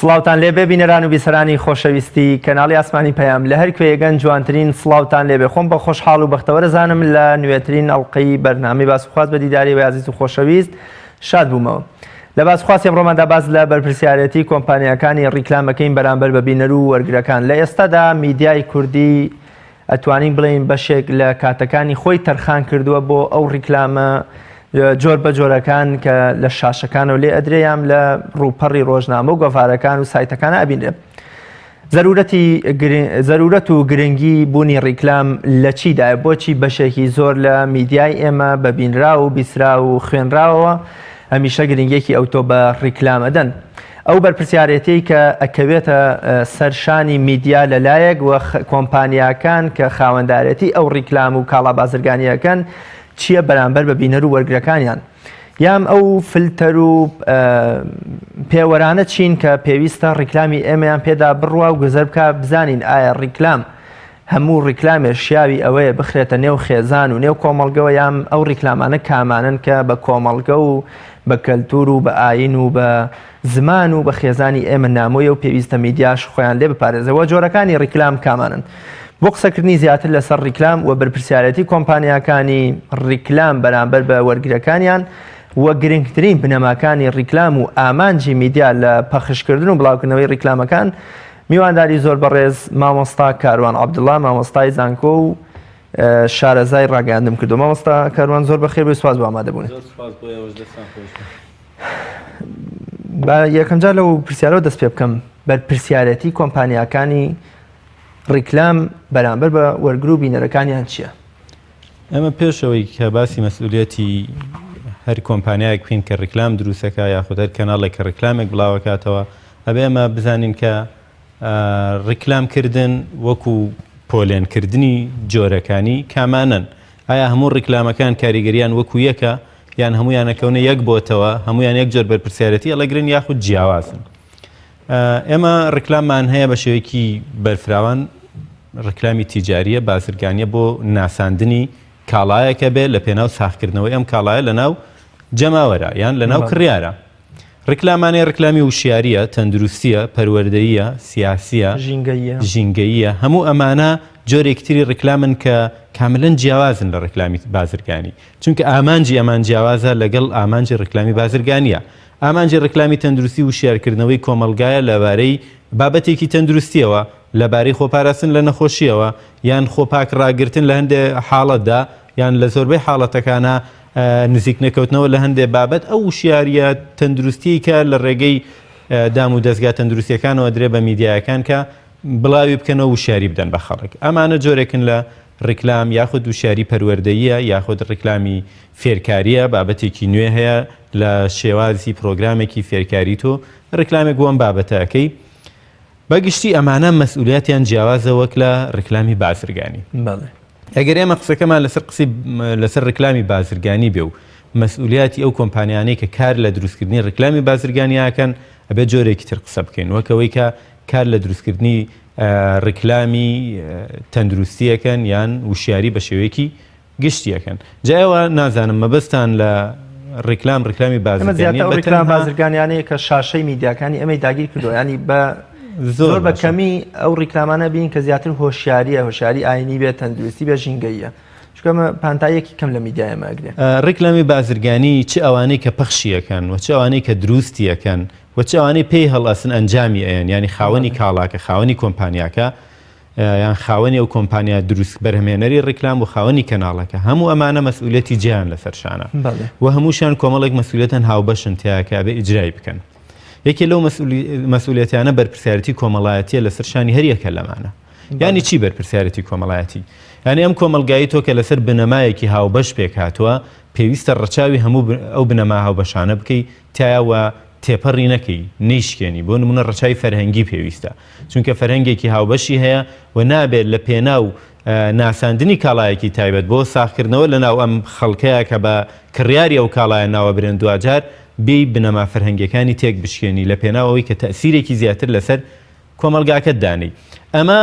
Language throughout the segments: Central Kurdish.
سڵاوتان لێبێ بینەران و بیسەرانی خۆشەویستی کەناڵی ئاسمانی پەیام لە هەر کوێگەن جوانترین سڵاوتان لێبێ. خۆم بە خۆشحاڵ و بەختەوەرە زانم لە نوێترین ئەڵقەی بەرنامەی باسوخواست بە دیداری بە عەزیز و خۆشەویست شاد بوومەوە. لە باسوخواستی ئەمڕۆماندا باز لە بەرپرسیارەتی کۆمپانیەکانی ڕیکلامەکەین بەرامبەر بە بینەر و وەرگرەکان. لە ئێستادا میدیای کوردی ئەتوانین بڵێین بەشێک لە کاتەکانی خۆی تەرخان کردووە بۆ ئەو ڕیکلامە جۆر بە جۆرەکان کە لە شاشەکانەوە لێ ئەدرێیان لە ڕووپەڕی ڕۆژنامە و گۆڤارەکان و سایتەکانە ئەبینێ. زەرورەت و گرنگی بوونی ڕیکلام لە چیدایە؟ بۆچی بەشێکی زۆر لە میدیای ئێمە بەبینرا و بیسرا و خوێنراوە هەمیشە گرنگێکی ئەوتۆ بە ڕیکلام ئەدەن؟ ئەو بەرپرسیارەتی کە ئەکەوێتە سەرشانی میدیا لەلایەک و کۆمپانیاکان کە خاوەندارەتی ئەو ڕیکلام و کاڵا بازرگانیەکەن چییە بەرامبەر بە بینەر و وەرگرەکانیان؟ یام ئەو فلتەر و پێوەرانە چین کە پێویستە ڕیکلامی ئێمەیان پێدا بڕوا و گوزەر بکە بزانین ئایا ڕیکلام هەموو ڕیکلامێ شیاوی ئەوەیە بخرێتە نێو خێزان و نێو کۆمەڵگەوە، یام ئەو ڕیکلامانە کامانن کە بە کۆمەڵگە و بە کەلتور و بە ئاین و بە زمان و بە خێزانی ئێمە نامۆیە و پێویستە میدیاش خۆیان لێ بپارێزەوە؟ جۆرەکانی ڕیکلام کامانن؟ بۆ قسەکردنی زیاتر لەسەر ڕیکلام و بەرپرسیارەتی کۆمپانیاکانی ڕیکلام بەرامبەر بە وەرگرەکانیان وە گرنگترین بنەماکانی ڕیکلام و ئامانجی میدیا لە پەخشکردن و بڵاوکردنەوەی ڕیکلامەکان میوانداری زۆر بەڕێز مامۆستا کاروان عەبدوڵڵا، مامۆستای زانکۆ و شارەزای ڕاگەیاندم کردو. مامۆستا کاروان زۆر بەخێر بێ، سوپاس بۆ ئامادەبوون. بە یەکەم جار لەو پرسیارەوە دەست پێ بکەم، بەرپرسیارەتی کۆمپانیاکانی ڕیکلام بەرامبەر بە وەرگر و بینەرەکانیان چییە؟ ئەمە پێشەوەی کە باسی مەسئولیەتی هەر کۆمپانیایەک بکەین کە ڕیکلام دروستەکە یاخود هەر کەناڵێک کە ڕیکلامێک بڵاوەکاتەوە، ئەبێ ئەمە بزانین کە ڕیکلامکردن وەکو پۆلێنکردنی جۆرەکانی کامانن. ئایا هەموو ڕیکلامەکان کاریگەریان وەکو یەکە یان هەمویانەکەونە یەک بۆتەوە، هەمویان یەک جۆر بەرپرسیارەتی ئەڵەگرن یاخود جیاوازن؟ ئێمە ڕیکلاممان هەیە بە شێوەیەکی بەرفراوان، ڕیکلامی تیجاریە بازرگانیە بۆ ناساندنی کاڵایەکە بێت لە پێناو ساختکردنەوەی ئەم کاڵایە لە ناو جەماوەرە یان لە ناو کڕیارە. ڕیکلامانەیە ڕیکلامی وشیاریە، تەندروستیە، پەروەردەییە، سیاسیە، ژینگەییە، هەموو ئەمانە جۆرێکتری ڕیکلامن کە کاملەن جیاوازن لە ڕیکلامی بازرگانی، چونکە ئامانجی ئەمان جیاوازە لەگەڵ ئامانجی ڕیکلامی بازرگانیە. ئامانجی ڕیکلامی تەندروستی و شیارکردنەوەی کۆمەلگایە لەبارەی بابەتێکی تەندروستیەوە، لەبارەی خۆپاراستن لە نەخۆشیەوە یان خۆپاک ڕاگرتن لە هەندێک حاڵەتدا یان لە زۆربەی حاڵەتەکانە نزیک نەکەوتنەوە لە هەندێک بابەت. ئەو وشیاریە تەندروستی کە لە ڕێگەی دام و دەستگا تەندروستیەکانەوە درێ بە میدیایەکان کە بڵاوی بکەنەوە وشیاری بدەن بە خەڵک. ئەمانە جۆرێکن لە ڕیکلام، یاخود وشیاری پەروەردەییە، یاخود ڕیکلامی فێرکاریە، بابەتێکی نوێ هەیە لە شێوازی پرۆگرامێکی فێرکاری تۆ ڕیکلامێک بۆم بابەتەکەی. بەگشتی ئەمانە مەسئولیەتیان جیاوازە وەک لە ڕیکلامی بازرگانی. ئەگەر ئێمە قسەکەمان لەسەر ڕیکلامی بازرگانی بێ و مەسئولیەتی ئەو کۆمپانیانەی کە کار لە دروستکردنی ڕیکلامی بازرگانیاکەن، ئەبێ جۆرێکی تر قسە بکەین وەکەوەی کە کار لە دروستکردنی ڕیکلامی تەندروستیەکەن یان وشیاری بە شێوەیەکی گشتیەکەن. جایەوە نازانم مەبەستان لە ڕیکلامی بازرگانیانەیە کە شاشەی میدیاکانی ئەمەی داگیر کردو، ینی بە زۆر بە کەمی ئەو ڕیکلامانە بین کە زیاتر هۆشیاریە، هۆشیاری ئاینی بێت، تەندروستی بێ، ژینگەییە، چکەمە پانتایەکی کەم لە میدیای ئەمەگرێ. ڕیکلامی بازرگانی چ ئەوانەی کە پەخشیەکەن و چ ئەوانەی کە دروستیەکەن و چ ئەوانەی پێی هەڵئەسن ئەنجامی ئەیەن، ینی خاوەنی کاڵاکە، خاوەنی کۆمپانیاکە یان خاوەنی ئەو کۆمپانیا دروست بەرهەمێنەری ڕیکلام و خاوەنی کەناڵەکە، هەموو ئەمانە مەسئولیەتی جیان لەسەرشانە و هەمووشیان کۆمەڵێک مەسئولیەتەن هاوبەشن تیاکە بێ ئیجرای بکەن. یەکێ لەو مەسئولیەتیانە بەرپرسیارەتی کۆمەڵایەتیە لەسەرشانی هەر یەکە لەمانە. یانی چی بەرپرسیارەتی کۆمەڵایەتی؟ یعنی ئەم کۆمەلگایی تۆ کە لەسەر بنەمایەکی هاوبەش پێک هاتووە، پێویستە ڕەچاوی هەموو ئەو بنەما هاوبەشانە بکەی، تایەوە تێپەڕی نەکەی، نەیشکێنی. بۆ نمونە ڕەچاوی فەرهەنگی پێویستە، چونکە فەرهەنگێکی هاوبەشی هەیە و نابێت لە پێناو ناساندنی کاڵایەکی تایبەت بۆ ساختکردنەوە لەناو ئەم خەڵکەیە کە بە کڕیاری ئەو کاڵایە ناوە برێن دوجار بێ بنەما فەرهەنگەکانی تێک بشکێنی لە پێناوەوەی کە تەسیرێکی زیاتر لەسەر کۆمەلگاکەت دانی. ئەمە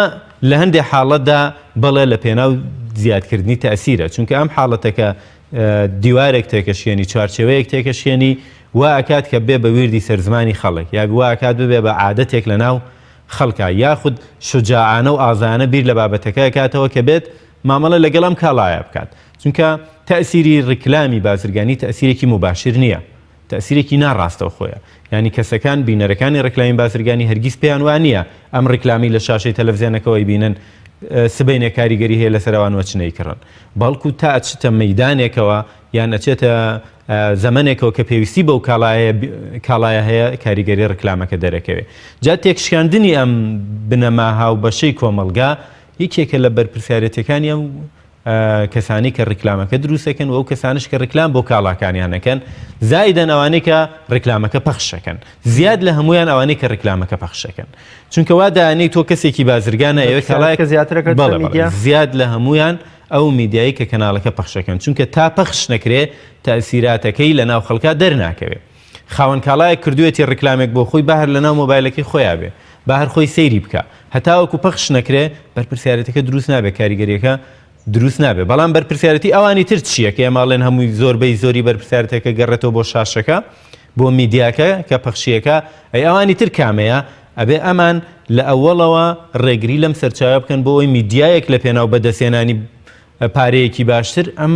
لە هەندێک حاڵەتدا بەڵێ لە پێناو زیادکردنی تەسیرە، چونکە ئەم حاڵەتەکە دیوارێک تێکەشێنی، چوارچێوەیەک تێکەشێنی وا ئەکات کە بێ بە وردی سەرزمانی خەڵک یا وا ئەکات ببێ بە عادەتێک لە ناو خەڵکە یاخود شجاعانە و ئازانە بیر لە بابەتەکە ئەکاتەوە کە بێت مامەڵە لەگەڵم کاڵایە بکات چونکە تەسیری ڕیکلامی بازرگانی تەسیرێکی مباشر نییە تەسیرێکی ناڕاستەوە خۆیە ینی کەسەکان بینەرەکانی ڕیکلامی بازرگانی هەرگیز پێیان وان نییە ئەم ڕیکلامی لە شاشەی تەلەڤیزیۆنەکەەوەی بینن سبەینە کاریگەری هەیە لە سەروانوە چنەی کڕن بەڵکو تا ئەچتە مەیدانێکەوە یان ئەچێتە زەمانێکەوە کە پێویستی بەو کاڵایە هەیە کاریگەری ڕیکلامەکە دەرەکەوێت جا تێکشکاندنی ئەم بنەما هاوبەشەی کۆمەلگا یەکێکە لە بەرپرسیارەتەکانی ئەم کەسانی کە ڕیکلامەکە دروستەکەن و ئەو کەسانش کە ڕیکلام بۆ کاڵاکانیانەکەن زایدەن ئەوانەی کە ڕیکلامەکە پەخشەکەن زیاد لە هەمویان ئەوانەی کە ڕیکلامەکە پەخشەکەن چونکە وا دایانەی تۆ کەسێکی بازرگانە ئەوێ کاڵایەکە زیاترەکە زیاد لە هەمویان ئەو میدیایی کە کەناڵەکە پەخشەکەن چونکە تا پەخش نەکرێ تەسیراتەکەی لە ناو خەڵکا دەرناکەوێت خاوەن کاڵایەک کردوێتی ڕیکلامێک بۆ خۆی بەهر لە ناو مۆبایلەکەی خۆیان بێ بەهر خۆی سەیری بکە هەتاوەکو پەخش نەکرێ بەرپرسیارەتەکە دروست نابێت کاریگەریەکە دروست نابێت بەڵام بەرپرسیارەتی ئەوانی تر چییە کە ئێماڵێن هەمووی زۆربەی زۆری بەرپرسیارەتەکە گەڕێتەوە بۆ شاشەکە بۆ میدیاکە کە پەخشیەکە ئەوانی تر کامەیە ئەبێ ئەمان لە ئەوەڵەوە ڕێگری لەم سەرچاوە بکەن بۆ ئەوی میدیایەک لە پێناو بەدەستێنانی پارەیەکی باشتر ئەم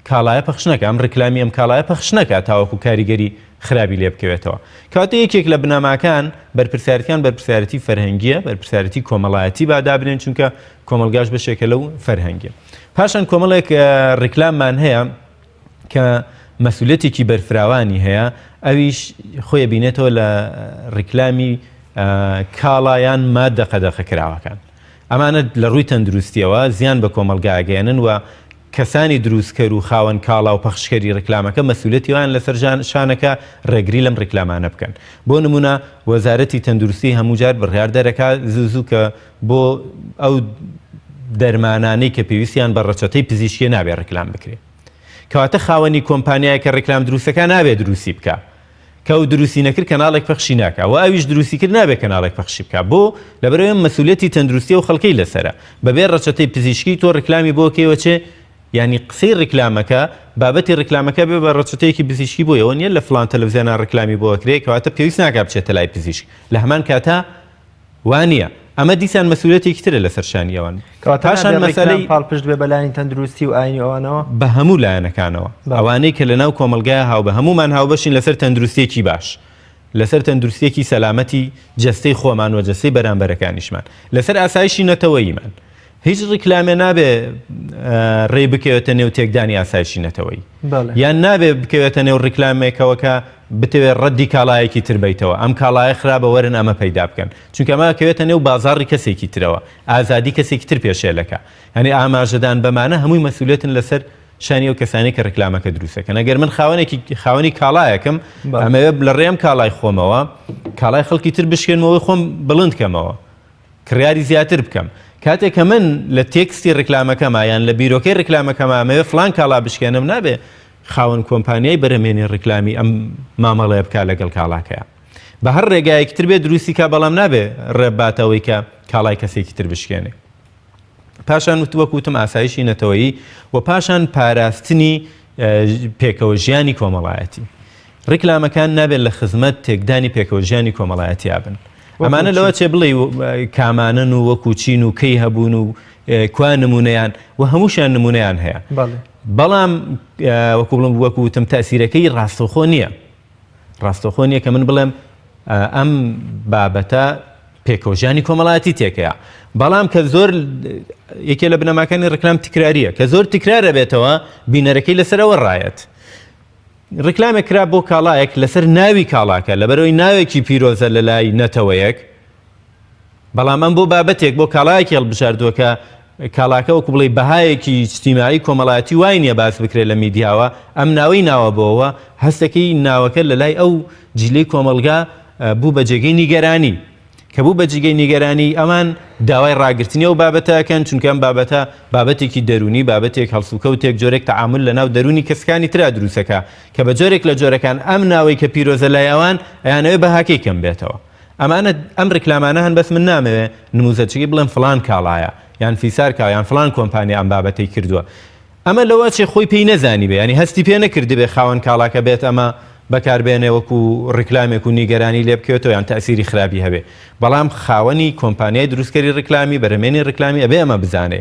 کاڵایە پەخشنەکە ئەم ڕیکلامی ئەم کاڵایە پەخشنەکە تاوەکو کاریگەری خراپی لێ بکەوێتەوە کاتە یەکێک لە بنەماکان بەرپرسیارەتیان بەرپرسیارەتی فەرهەنگیە بەرپرسیارەتی کۆمەڵایەتی بادابنێن چونکە کۆمەلگاش بەشێکە لەو فەرهەنگیە پاشان کۆمەڵێک ڕیکلاممان هەیە کە مەسئولەتێکی بەرفراوانی هەیە ئەویش خۆی بینێتەوە لە ڕیکلامی کاڵایان مادە قەدەخە کراوەکان ئەمانە لە ڕووی تەندروستیەوە زیان بە کۆمەلگاگەێنن و کەسانی دروستکەر و خاوەن کاڵا و پەخشکەری ڕیکلامەکە مەسئولەتیوان لەسەر شانەکە ڕێگری لەم ڕیکلامانە بکەن بۆ نمونە وەزارەتی تەندروستی هەموو جار بڕیار دەرەکات زوو کە بۆ ئەو دەرمانانەی کە پێویستیان بە ڕەچەتەی پزیشکی نابێت ڕیکلام بکرێت کەواتە خاوەنی کۆمپانیای کە ڕیکلام دروستەکە نابێت دروستی بکە کە و دروستی نەکرد کەناڵێک پەخشی ناکە و ئەویش دروستی کرد نابێت کەناڵێک پەخشی بکە بۆ لەبەرەوەی مەسئولەتی تەندروستی و خەڵکەی لەسرە بەبێ ڕەچەتەی پزیشکی تۆ ڕیکلامی بۆ کێوە چێ ینی قسەی ڕیکلامەکە بابەتی ڕیکلامەکە بێ بە ڕەچەتەیەکی پزیشکی بۆ ئەوە نیە لە فلان تەلەڤیزیۆنە ڕیکلامی بۆ ئەکرێت کەواتە پێویست ناکات بچێتە لای پزیشک لە هەمان کاتە وانە ئەمە دیسان مەسئولەتێکی ترە لە سەرشانیەوەن پاشان مەسەلەی پاڵپشت بێ بەلایانی تەندروستی و ئاینی ئەوانەوە بە هەموو لایەنەکانەوە ئەوانەی کە لە ناو کۆمەلگای هاو بە هەمومان هاوبەشین لەسەر تەندروستیەکی باش لەسەر تەندروستیەکی سەلامەتی جەستەی خۆمان و جەستەی بەرامبەرەکانیشمان لەسەر ئاسایشی نەتەوەیمان هیچ ڕیکلامێ نابێ ڕێ بکەوێتە نێو تێکدانی ئاسایشی نەتەوەی یان نابێ بکەوێتە نێو ڕیکلامێکەوە کە بتەوێت ڕەدی کاڵایەکی تر بیتەوە ئەم کاڵایە خراپە وەرن ئەمە پەیدا بکەن چونکە ئەمە کەوێتە نێو بازاڕی کەسێکی ترەوە ئازادی کەسێکی تر پێشێلەکە هەنی ئاماژەدان بەمانە هەمووی مەسئولێتن لەسەر شانی و کەسانی کە ڕیکلامەکە دروستەکەن ئەگەر من خاوەنی کاڵایەکەم ئەمەوێ لە ڕێم کاڵای خۆمەوە کاڵای خەڵکی تر بشکێنمەوەی خۆم بڵندکەمەوە کڕیاری زیاتر بکەم کاتێک کە من لە تێکستی ڕیکلامەکەما یان لە بیرۆکەی ڕیکلامەکەما ئەمەوێ فلان کاڵا بشکێنم نابێ خاوەن کۆمپانیای بەرەمێنی ڕیکلامی ئەم مامەڵەیە بکە لەگەڵ کاڵاکەیە بە هەر ڕێگایەکی تر بێ دروستی کا بەڵام نابێ ڕێباتەوەی کە کاڵای کەسێکی تر بشکێنێ پاشان وەکوتم ئاسایشی نەتەوەیی و پاشان پاراستنی پێکەوە ژیانی کۆمەڵایەتی ڕیکلامەکان نابێت لە خزمەت تێکدانی پێکەوە ژیانی کۆمەڵایەتی بن ئەمانە لەوە چێ بڵێ کامانن و وەکوچین و کەی هەبوون و کوا نمونەیان و هەمووشیان نمونەیان هەیە بەڵام وەکوتم تەسیرەکەی ڕاستەوخۆ نییە ڕاستەوخۆ نییە کە من بڵێم ئەم بابەتە پێکەوەژیانی کۆمەڵایەتی تێکەیە بەڵام کە زۆر یەکێ لە بنەماکانی ڕیکلام تکراریە کە زۆر تکرارە بێتەوە بینەرەکەی لەسەرەوە ڕایەت ڕیکلامێک کرا بۆ کاڵایەک لەسەر ناوی کاڵاکە لەبەرەوەی ناوێکی پیرۆزە لە لای نەتەوەیەک بەڵام ئەم بۆ بابەتێک بۆ کاڵایەکی هەڵبژاردووە کە کاڵاکە وەکو بڵێ بەهایەکی اجتیماعی کۆمەڵایەتی وای نییە باس بکرێت لە میدیاوە ئەم ناوەی ناوە بۆەوە هەستەکەی ناوەکە لە لای ئەو جیلەی کۆمەلگا بوو بە جێگەی نیگەرانی کە بوو بە جێگەی نیگەرانی ئەمان داوای ڕاگررتنی و بابەتەکەن چونکە ئەم بابەتە بابەتێکی دەرونی بابەتێک هەڵسوکەوتێک جۆرێک تەعامل لە ناو دەرونی کەسەکانی ترا دروستەکە کە بە جۆرێک لە جۆرەکان ئەم ناوەی کە پیرۆزە لای ئەوان ئەیانەوێ بە هاکەی کەم بێتەوە ئەمانە ئەم ڕیکلامانە هەن بەس من نامەوێ نموزەچەکەی بڵێم فلان کاڵایە یان فیسار کاو یان فلان کۆمپانیا ئەم بابەتەی کردووە ئەمە لەوە چێ خۆی پێی نەزانی بێ ینی هەستی پێ نەکردی بێ خاوەن کاڵاکە بێت ئەمە بەکاربێنێ وەکو ڕیکلامێک و نیگەرانی لێ بکەوێتەوە یان تەسیری خراپی هەبێ بەڵام خاوەنی کۆمپانیای دروستکەری ڕیکلامی بەرهەمێنی ڕیکلامی ئەبێ ئەمە بزانێ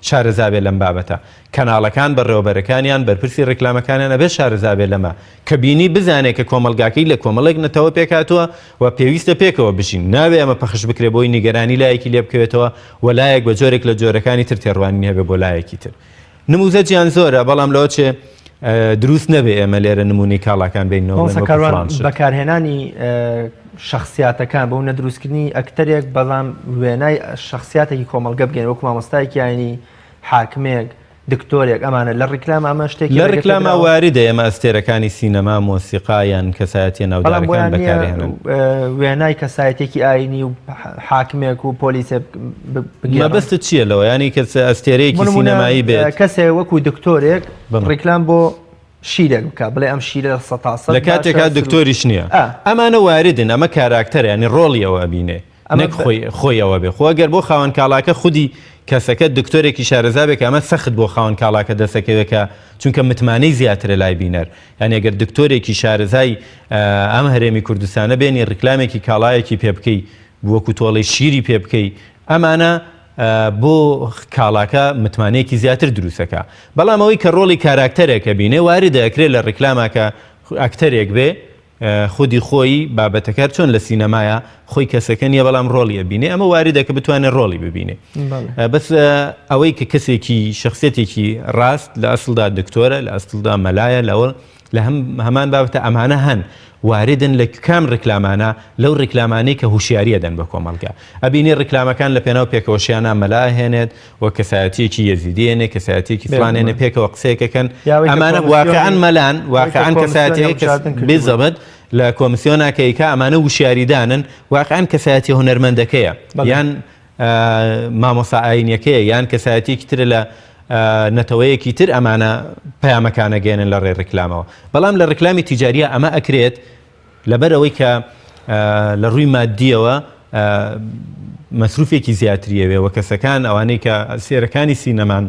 شارەزابێ لەم بابەتە کەناڵەکان بەڕێوەبەرەکانیان بەرپرسی ڕیکلامەکانیان ئەبێ شارەزابێ لەمە کە بینی بزانێت کە کۆمەلگاکەی لە کۆمەڵێک نەتەوە پێکاتوە و پێویستە پێکەوە بژین ناوێ ئەمە پەخش بکرێ بۆی نیگەرانی لایەکی لێ بکەوێتەوە و لایەک بە جۆرێک لە جۆرەکانی تر تێڕوانی هەبێ بۆ لایەکی تر نموزەجیان زۆرە بەڵام لەوە چێ دروست نەبێ ئێمە لێرە نمونی کاڵاکان بینەوە بەکارهێنانی شخصیاتەکان بۆ نەدروستکردنی ئەکتەرێک بەڵام وێنای شخصیاتێکی کۆمەلگە بگەن وەکو مامۆستایەکی ینی حاکمێک دکتۆرێک ئەمانە لە ڕیکلام ئەمە شتێکی لە ڕیکلامە واریدە ئێمە ئەستێرەکانی سینەما مۆسیقایان کەسایەتی ناودارەکان بەکارهێنن وێنای کەسایەتێکی ئاینی و حاکمێک و پۆلیسە مەبەستت چییە لەوە ینی کەس ئەستێرەیەکی سینەمایی بێت کەسێ وەکو دکتۆرێک ڕیکلام بۆ شیرێک بکە بڵێ ئەم شیرە 100 لە کاتێکا دکتۆریش نییە ئەمانە واردن ئەمە کاراکتەر ینی ڕۆڵیەوە بینێ نەک خۆیەوە بێ خۆ ئەگەر بۆ خاوەن کاڵاکە خودی کەسەکە دکتۆرێکی شارەزابێک ئەمە سەخت بۆ خاوەن کاڵاکە دەسەکەوێکە چونکە متمانەی زیاترە لای بینەر یعنی ئەگەر دکتۆرێکی شارەزای ئەم هەرێمی کوردستانە بێنی ڕیکلامێکی کاڵایەکی پێ بکەی وەکو تۆڵی شیری پێ بکەی ئەمانە بۆ کاڵاکە متمانەیەکی زیاتر دروستەکە بەڵام ئەوەی کە ڕۆڵی کاراکتەرێکە بینێ واری دەکرێت لە ڕیکلاماکە ئەکتەرێک بێ خودی خۆی بابەتەکە چۆن لە سینەمایە خۆی کەسەکە نیە بەڵام ڕۆڵیە بینێ ئەمە واریدەکە بتوانێت ڕۆڵی ببینێ بەس ئەوەی کە کەسێکی شخصێتێکی ڕاست لە ئەسڵدا دکتۆرە لە ئەسڵدا مەلایە لەوە لە هەمان بابەتە ئەمانە هەن واردن لە کام ڕیکلامانە لەو ڕیکلامانەی کە هوشیاریە دەن بە کۆمەڵگا ئەبینی ڕیکلامەکان لە پێناو پێکەوەشیانە مەلا هێنێت و کەسایەتیەکی یەزیدێنێ کەسایەتیەکی فلانێنێ پێکەوە قسەیەکەکەن ئەمانە واقعان مەلان واقعان کەسایەتەیە بێزەبەت لە کۆمسیۆناکەیکە ئەمانە وشیاریدانن واقعان کەسایەتی هونەرمەندەکەیە یان مامۆستا ئاینیەکەیە یان کەسایەتیەکی ترە لە نەتەوەیەکی تر ئەمانە پەیامەکانە گەێنن لە ڕێ ڕیکلامەوە بەڵام لە ڕیکلامی تیجاریە ئەمە ئەکرێت لەبەرەوەی کە لە ڕووی مادیەوە مەسروفێکی زیاتریەوێ و کەسەکان ئەوانەی کە سێرەکانی سینەمان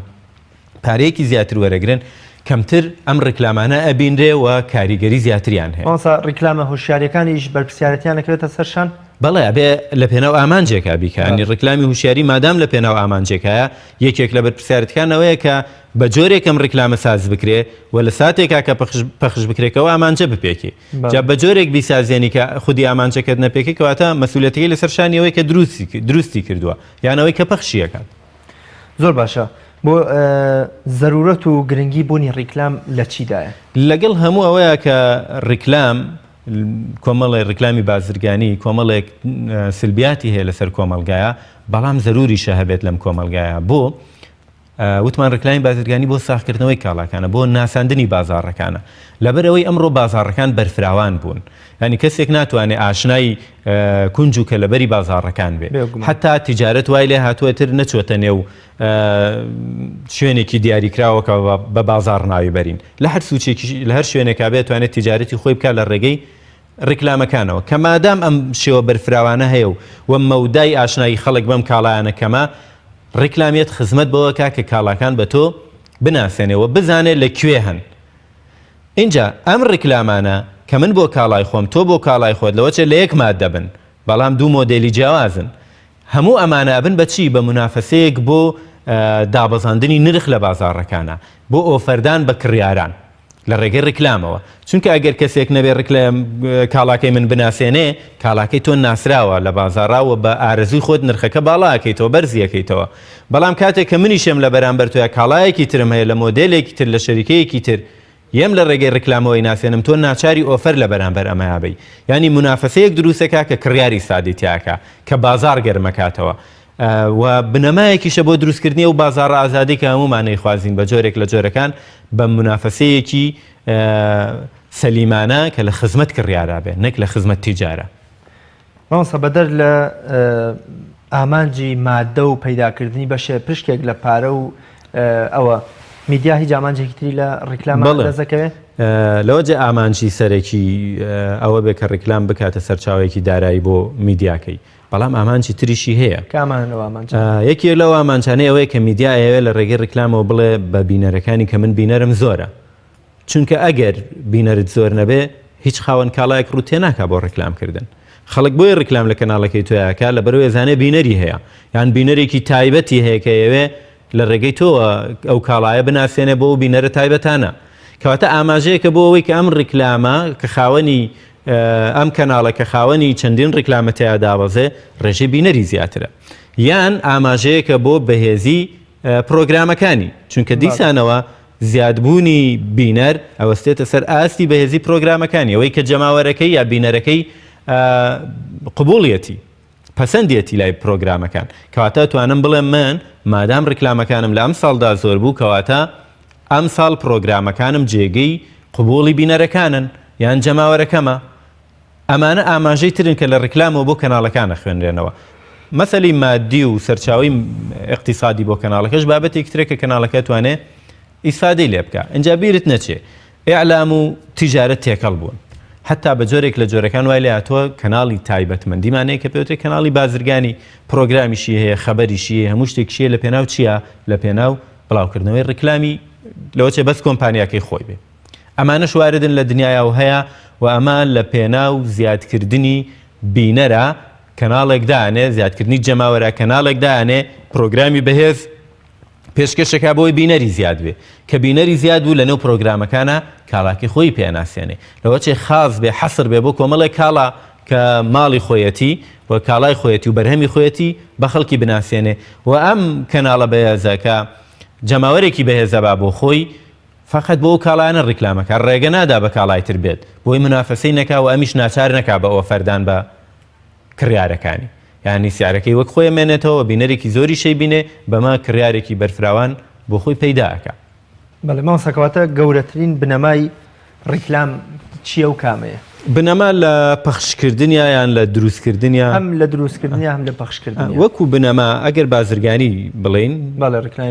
پارەیەکی زیاتر وەرەگرن کەمتر ئەم ڕیکلامانە ئەبینرێ و کاریگەری زیاتریان هەیە ڕیکلامە هوشیاریەکانیش بەرپرسیارەتیان نەکرێتە سەرشان بەڵێ ئەبێ لە پێناو ئامانجێکا بیکانی ڕیکلامی هوشیاری مادام لە پێناو ئامانجێکایە یەکێک لە بەرپرسیارەتەکانەوەیە کە بە جۆرێکم ڕیکلامە ساز بکرێ و لە ساتێکا کە پەخش بکرێتەوە ئامانجە بپێکی جا بە جۆرێک بیسازێنی کە خودی ئامانجەکەت نەپێکی کەواتە مەسئولیەتەکەی لەسەر شانیەوەی کە دروستی کردووە یانەوەی کە پەخشیەکات زۆر باشە بۆ زەرورەت و گرنگی بوونی ڕیکلام لە چیدایە لەگەڵ هەموو ئەوەیە کە ڕیکلام کۆمەڵی ڕیکلامی بازرگانی کۆمەڵێک سلبیاتی هەیە لەسەر کۆمەلگایە بەڵام زەروریشە هەبێت لەم کۆمەلگایە بۆ وتمان ڕیکلامی بازرگانی بۆ ساختکردنەوەی کاڵاکانە بۆ ناساندنی بازاڕەکانە لەبەرەوەی ئەمڕۆ بازاڕەکان بەرفراوان بوون ینی کەسێک ناتوانێت ئاشنایی کونج و کەلەبەری بازاڕەکان بێ حتا تیجارەت وای لێ هاتووەتر نەچۆتە نێو شوێنێکی دیاریکراوەکە بە بازاڕ ناوی بەرین لە هەر سوچێکی لە هەر شوێنێکا بێت توانێت تیجارەتی خۆی بکات لە ڕێگەی ڕیکلامەکانەوە کە مادام ئەم شێوە بەرفراوانە هەیە و مەودای ئاشنایی خەڵک بەم کاڵایانە کەمە ڕیکلامێت خزمەت بەوەکە کە کاڵاکان بە تۆ بناسێنەوە بزانێت لەکوێ هەن اینجا ئەم ڕیکلامانە کە من بۆ کاڵای خۆم تۆ بۆ کاڵای خۆت لەوەچێت لە یەک مادە بن بەڵام دوو مۆدێلی جیاوازن هەموو ئەمانە بن بەچی بە منافەسەیەک بۆ دابەزاندنی نرخ لە بازاڕەکانە بۆ ئۆفەردان بە کڕیاران لە ڕێگەی ڕیکلامەوە چونکە ئەگەر کەسێک نەبێ ڕیکلام کاڵاکەی من بناسێنێ کاڵاکەی تۆ ناسراوە لە بازاڕاوە بە ئارەزوی خۆت نرخەکە باڵاکەیتەوە بەرزیەکەیتەوە بەڵام کاتێک کە منیشم لە بەرامبەر تۆیە کاڵایەکی ترم هەیە لە مۆدێلێکی تر لە شەریکەیەکی تر یەم لە ڕێگەی ڕیکلامەوەی ناسێنم تۆ ناچاری ئۆفەر لە بەرامبەر ئەمەیابی ینی منافەسەیەک دروستەکە کە کڕیاری سادی تیاکە کە بازار گەرمەکاتەوە و بنەمایەکیشە بۆ دروستکردنی و بازاڕ ئازادی کە هەمومانەی خوازین بە جۆرێک لە جۆرەکان بە منافەسەیەکی سەلیمانە کە لە خزمەت کڕیارا بێ نەک لە خزمەت تیجارە مامۆستا بەدەر لە ئامانجی مادە و پەیداکردنی بەشێ پشکێک لە پارە و ئەوە میدیا هیچ ئامانجێکی تری لە ڕیکلامان دەزەکەوێت لەوە جێ ئامانجی سەرەکی ئەوە بێ کە ڕیکلام بکاتە سەرچاوێکی دارایی بۆ میدیاکەی بەڵام ئامانجی تریشی هەیە یەکی لەو ئامانچانەی ئەوەیە کە میدیا ئەوێ لە ڕێگەی ڕیکلامەوە بڵێ بە بینەرەکانی کە من بینەرم زۆرە چونکە ئەگەر بینەرت زۆر نەبێ هیچ خاوەن کاڵایەک ڕوو تێناکا بۆ ڕیکلامکردن خەڵک بۆی ڕیکلام لە کەناڵەکەی تۆیاکە لە بەرەوەی زانێ بینەری هەیە یان بینەرێکی تایبەتی هەیە کە ئەوێ لە ڕێگەی تۆوە ئەو کاڵایە بناسیێنێ بۆ بینەرە تایبەتانە کەواتە ئاماژەیەکە بۆ ئەوەی کە ئەم ڕیکلامە کە خاوەنی ئەم کەناڵە کە خاوەنی چەندین ڕیکلامە تیا دابەزێ ڕێژەی بینەری زیاترە یان ئاماژەیەکە بۆ بەهێزی پرۆگرامەکانی چونکە دیسانەوە زیادبوونی بینەر ئەوەستێتە سەر ئاستی بەهێزی پرۆگرامەکانی ئەوەی کە جەماوەرەکەی یا بینەرەکەی قبوڵیەتی پەسەندێتی لای پرۆگرامەکان کەواتە توانم بڵێم من مادام ڕیکلامەکانم لە ئەم ساڵدا زۆر بوو کەواتە ئەم ساڵ پرۆگرامەکانم جێگەی قبوڵی بینەرەکانن یان جەماوەرەکەمە ئەمانە ئاماژەی ترن کە لە ڕیکلامەوە بۆ کەناڵەکانە خوێنرێنەوە مەسەلی مادی و سەرچاوی اقتصادی بۆ کەناڵەکەش بابەتێک ترێک کە کەناڵەکە توانێت ئیسفادەی لێ بکە ئەنجا بیرت نەچێ ئیعلام و تیجارەت تێکەڵ بوون حتا بە جۆرێک لە جۆرەکان وای لە هاتووە کەناڵی تایبەتمەندیمانەیە کە پێوتێت کەناڵی بازرگانی پرۆگرامیشی هەیە خەبەریشی هەیە هەموو شتێکشیە لە پێناو چییە لە پێناو بڵاوکردنەوەی ڕیکلامی لەوە چێ بەس کۆمپانیاکەی خۆی بێ ئەمانەش واردن لە دنیاە و هەیە و ئەمان لە پێناو زیادکردنی بینەرە کەناڵێک دانێ زیادکردنی جەماوەرە کەناڵێک دانێ پرۆگرامی بەهێز پێشکەشەکە بۆی بینەری زیاد بێ کە بینەری زیاد بوو لەنێو پرۆگرامەکانە کاڵاکی خۆی پێناسیێنێ لەوە چێ خاص بێ حەسر بێ بۆ کۆمەڵێک کاڵا کە ماڵی خۆیەتی و کاڵای خۆیەتی و بەرهەمی خۆیەتی بە خەڵکی بناسیێنێ و ئەم کەناڵە بەهێزەکە جەماوەرێکی بەهێزە با بۆ خۆی فقط بۆ کاڵایانە ڕیکلامەکە ڕێگە نادا بە کاڵای تر بێت بۆی منافەسەی نەکا و ئەمیش ناچار نەکا بە ئەوە فەردان بە کڕیارەکانی یعنی سیارەکەی وەک خۆی مێنێتەوە بینەرێکی زۆری شەی بینێ بەما کڕیارێکی بەرفراوان بۆ خۆی پەیداکە بەڵێ ماوەسەکەواتە گەورەترین بنەمای ڕیکلام چییە و کامەیە بنەما لە پەخشکردنیە یان لە دروستکردنیە هەم لە دروستکردنیە هەم لە پەخشکردنی وەکو بنەما ئەگەر بازرگانی بڵین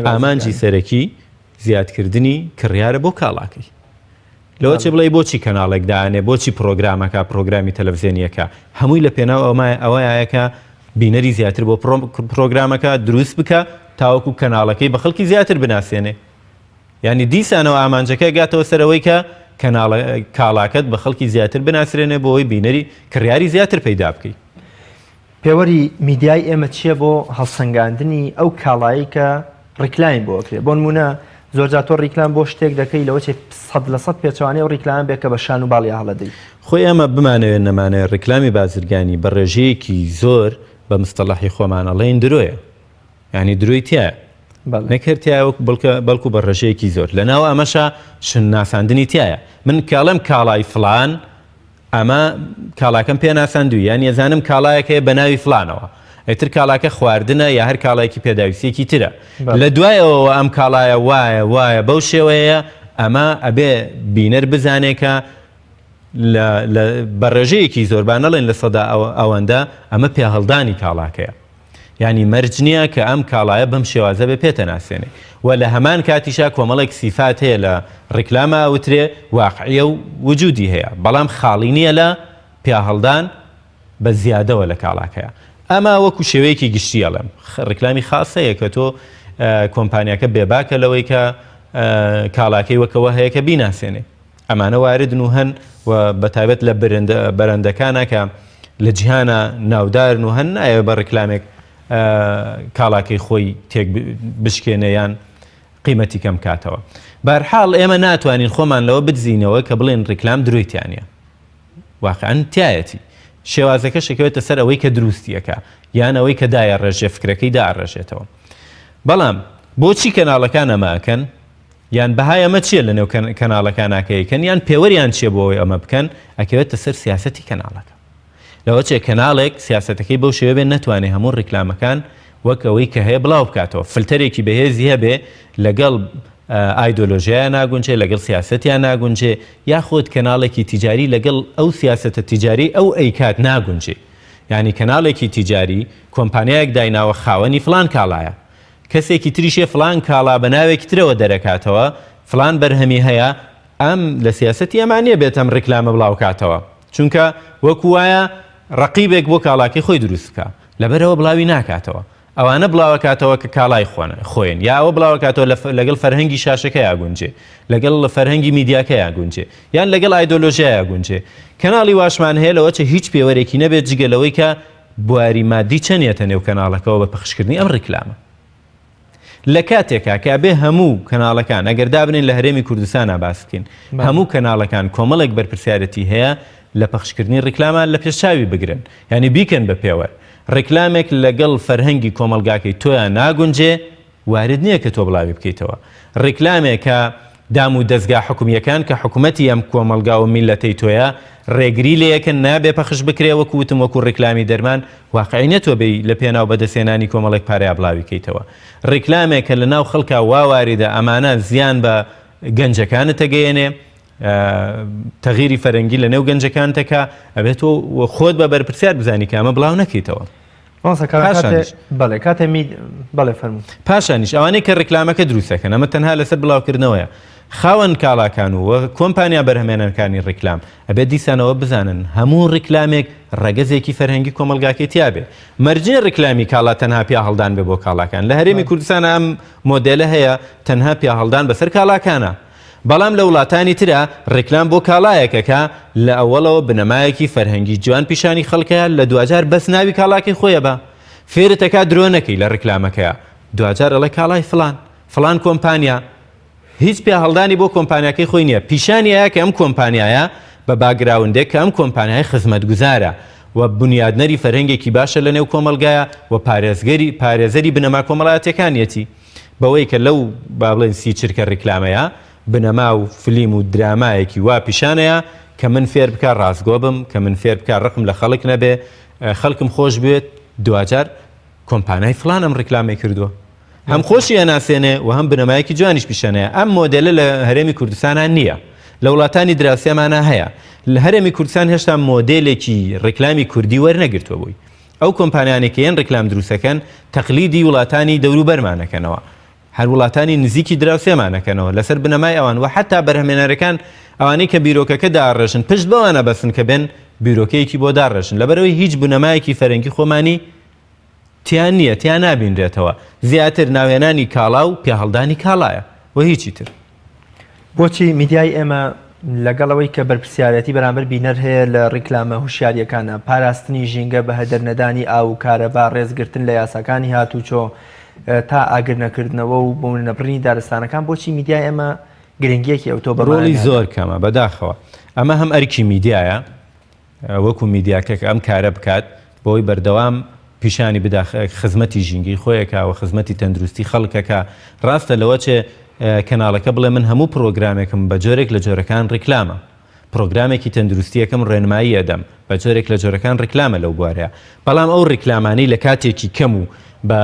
ئامانجی سەرەکی زیادکردنی کڕیارە بۆ کاڵاکەی لەوە چێ بڵێ بۆچی کەناڵێک دانێ بۆچی پرۆگرامەکە پرۆگرامی تەلەڤیزیۆنیەکە هەمووی لە پێناو ئەوەیەکە بینەری زیاتر بۆ پرۆگرامەکە دروست بکە تاوەکو کەناڵەکەی بە خەڵکی زیاتر بناسیێنێ یعنی دیسانەوە ئامانجەکە گاتەوە سەرەوەی کە کاڵاکەت بە خەڵکی زیاتر بناسرێنێ بۆ ئەوی بینەری کڕیاری زیاتر پەیدا بکەیت پێوەری میدیای ئێمە چییە بۆ هەڵسەنگاندنی ئەو کاڵایی کە ڕیکلامی بۆ ئەکرێ بۆ نمونە زۆرجار تۆ ڕیکلام بۆ شتێک دەکەی لەوە چێ 100% پێچوانەی و ڕیکلام بێت کە بە شان و باڵی هەڵەدەی خۆی ئەمە بمانەوێت نەمانەوێت ڕیکلامی بازرگانی بە ڕێژەیەکی زۆر بە مستەڵاحی خۆمانەڵێن درۆیە یعنی دروی تایە نەکردایە بەڵکو بە ڕێژەیەکی زۆر لەناو ئەمەشە شن ناساندنی تایە من کاڵم کاڵای فلان ئەمە کاڵاکەم پێ ناساندووی یان ێزانم کاڵایەکەیە بە ناوی فلانەوە ئەیتر کاڵاکە خواردنە یا هەر کاڵایەکی پێداویستێکی ترە لە دوایەوە ئەم کاڵایە وایە بەو شێوەیە ئەمە ئەبێ بینەر بزانێکە بە ڕێژەیەکی زۆربانەڵێن لە سەدا ئەوەندە ئەمە پێهەڵدانی کاڵاکەیە یعنی مەرج نییە کە ئەم کاڵایە بەم شێوازە بێ پێتە ناسێنێ و لە هەمان کاتیشا کۆمەڵێک سیفات هەیە لە ڕیکلامە ئەوترێ واقعیە و وجودی هەیە بەڵام خاڵی نییە لە پیاهەڵدان بە زیادەوە لە کاڵاکەیە ئەمە وەکو شێوەیەکی گشتی ئەڵێم ڕیکلامی خاصەیە کە تۆ کۆمپانیاکە بێباکە لەوەی کە کاڵاکەی وەکەوە هەیە کە بیناسێنێ ئەمانە واردن و هەن و بەتایبەت لە بەرەندەکانە کە لە جیهانە ناودارن و هەن نایە بە ڕیکلامێک کاڵاکەی خۆی تێک بشکێنەیان قیمەتی کەم کاتەوە بەرحاڵ ئێمە ناتوانین خۆمان لەوە بدزینەوە کە بڵێن ڕیکلام درویتیانە واقعاً تایەتی شێوازەکە شەکەوێتە سەر ئەوەی کە دروستیەکە یان ئەوەی کە دایە ڕێژێ فکرەکەی داڕێژێتەوە بەڵام بۆچی کەناڵەکان ئەماکەن یان بەهای ئەمە چییە لە نێو کەناڵەکاناکەیکەن یان پێوەریان چیە بۆەوەی ئەمە بکەن ئەکەوێتە سەر سیاسەتی کەناڵەکە لەوە چێ کەناڵێک سیاسەتەکەی بەو شێوە بێن نەتوانێت هەموو ڕیکلامەکان وەک ئەوەی کە هەیە بڵاو بکاتەوە فلتەرێکی بەهێزی هەبێ لەگەڵ ئایدۆلۆژیایە ناگونجێ لەگەڵ سیاسەتیان ناگونجێ یاخۆت کەناڵێکی تیجاری لەگەڵ ئەو سیاسەتە تیجاری ئەو ئەیکات ناگونجێ یعنی کەناڵێکی تیجاری کۆمپانیایەک دایناوە خاوەنی فلان کاڵایە کەسێکی تریشێ فلان کاڵا بە ناوێکی ترەوە دەرەکاتەوە فلان بەرهەمی هەیە ئەم لە سیاسەتی ئەمانە بێت ئەم ڕیکلامە بڵاوکاتەوە چونکە وەکو وایە ڕقیبێک بۆ کاڵاکەی خۆی دروست بکە لەبەرەوە بڵاوی ناکاتەوە ئەوانە بڵاوکاتەوە کە کاڵای خۆیان یا ئەوە بڵاوکاتەوە لەگەڵ فەرهەنگی شاشەکە یاگونجێ لەگەڵ فەرهەنگی میدیاکە یاگونجێ یان لەگەڵ ئایدۆلۆژیا یاگونجێ کەناڵی واشمان هەیە لەوە چە هیچ پێوەرێکی نەبێت جگەلەوەی کە بواری مادی چەندێتە نێو کەناڵەکەەوە بە پەخشکردنی ئەم ڕیکلامە لە کاتێکا کە بێ هەموو کەناڵەکان ئەگەر دابنین لە هەرێمی کوردستانە باس بکەین هەموو کەناڵەکان کۆمەڵێک بەرپرسیارەتی هەیە لە پەخشکردنی ڕیکلامان لە پێشچاوی بگرن یعنی بیکەن بە پێوە ڕیکلامێک لەگەڵ فەرهەنگی کۆمەلگاکەی تۆیان ناگونجێ وارد نییە کە تۆ بڵاوی بکەیتەوە ڕیکلامێک کە دام و دەستگا حکومیەکان کە حکوومەتی ئەم کۆمەلگا و میلەتەی تۆیە ڕێگری لەیەکن نابێ پەخش بکرێ وەکو وتم وەکو ڕیکلامی دەرمان واقعینەتەوە بێ لە پێناو بەدەستێنانی کۆمەڵێک پارەیە بڵاوی بکەیتەوە ڕیکلامێک کە لە ناو خەڵکا واواریدا ئەمانە زیان بە گەنجەکانت تەگەیەنێ تەغیری فەرەنگی لە نێو گەنجەکانتەکە ئەبێت تۆ خۆت بە بەرپرسیار بزانی کە ئەمە بڵاو نەکەیتەوە پاشانیش ئەوانەی کە ڕیکلامەکە دروستەکەن ئەمە تەنها لەسەر بڵاوکردنەوەیە خاوەن کاڵاکان و کۆمپانیا بەرهەمێنەکانی ڕیکلام ئەبێت دیسانەوە بزانن هەموو ڕیکلامێک ڕەگەزێکی فەرهەنگی کۆمەلگاکەی تیابێ مەرجێ ڕیکلامی کاڵا تەنها پیا هەڵدان بێ بۆ کاڵاکان لە هەرێمی کوردستان ئەم مۆدێلە هەیە تەنها پیا هەڵدان بەسەر کاڵاکانە بەڵام لە وڵاتانی ترە ڕیکلام بۆ کاڵایەکەکە لە ئەوڵەوە بنەمایەکی فەرهەنگی جوان پیشانی خەڵکەیە لە دوجار بەس ناوی کاڵاکی خۆیە بە فێرتەکە درۆ نەکەی لە ڕیکلامەکەیە دوجار ئەڵێ کاڵای فلان کۆمپانیا هیچ پێ هەڵدانی بۆ کۆمپانیاکەی خۆی نییە پیشانیایە کە ئەم کۆمپانیایە بە باگراوندێک کە ئەم کۆمپانیای خزمەتگوزارە و بنیادنەری فەرهەنگێکی باشە لە نێو کۆمەلگایە و پارێزەری بنەما کۆمەڵایەتەکانیەتی بەوەی کە لەو با بڵێن سی چرکە ڕیکلامەیە بنەما و فلیم و درامایەکی وا پیشانەیە کە من فێر بکە ڕاستگۆ بم کە من فێر بکە ڕقم لە خەڵک نەبێ خەڵکم خۆش بێت دوجار کۆمپانیای فلان ئەم ڕیکلامی کردووە هەم خۆشی ئەناسێنێ و هەم بنەمایەکی جوانیش پیشەنەیە ئەم مۆدلە لە هەرێمی کوردستانان نییە لە وڵاتانی دراوسێمانە هەیە لە هەرێمی کوردستان هێشتا مۆدلێکی ڕیکلامی کوردی وەرنەگرتووە بووی ئەو کۆمپانیانێکە یەن ڕیکلام دروستەکەن تەقلیدی وڵاتانی دەوروبەرمانەکەنەوە هەر وڵاتانی نزیکی دراوسێمانەکەنەوە لەسەر بنەمای ئەوان و حتا بەرهەمێنەرەکان ئەوانەی کە بیرۆکەکە داڕێژن پشت بەوانە بەسن کە بێن بیرۆکەیەکی بۆ داڕێژن لەبەرەوەی هیچ بنەمایەکی فەرەنگی خۆمانی تیان نییە تیان نابینرێتەوە زیاتر ناوێنانی کاڵا و پێهەڵدانی کاڵایە و هیچی تر بۆچی میدیای ئێمە لەگەڵەوەی کە بەرپرسیارەتی بەرامبەر بینەر هەیە لە ڕیکلامە هوشیاریەکانە پاراستنی ژینگە بە هەدەرنەدانی ئاو و کارەبا ڕێزگرتن لە یاساکانی هاتوچۆ تا ئاگرنەکردنەوە و بۆ نەبڕنی دارستانەکان بۆچی میدیای ئێمە گرنگیەکی ئەوتۆ بەڕۆڵی زۆر کەمە بەداخەوە ئەمە هەم ئەرکی میدیایە وەکو میدیاکە ئەم کارە بکات بۆی بەردەوام پیشانی بدا خزمەتی ژینگی خۆیەکەوە خزمەتی تەندروستی خەڵکەکە ڕاستە لەوە چێ کەناڵەکە بڵێ من هەموو پرۆگرامێکم بە جۆرێک لە جۆرەکان ڕیکلامە پرۆگرامێکی تەندروستیەکەم ڕێنمایی ئەدەم بە جۆرێک لە جۆرەکان ڕیکلامە لەو بوارەیە بەڵام ئەو ڕیکلامانی لە کاتێکی کەم و بە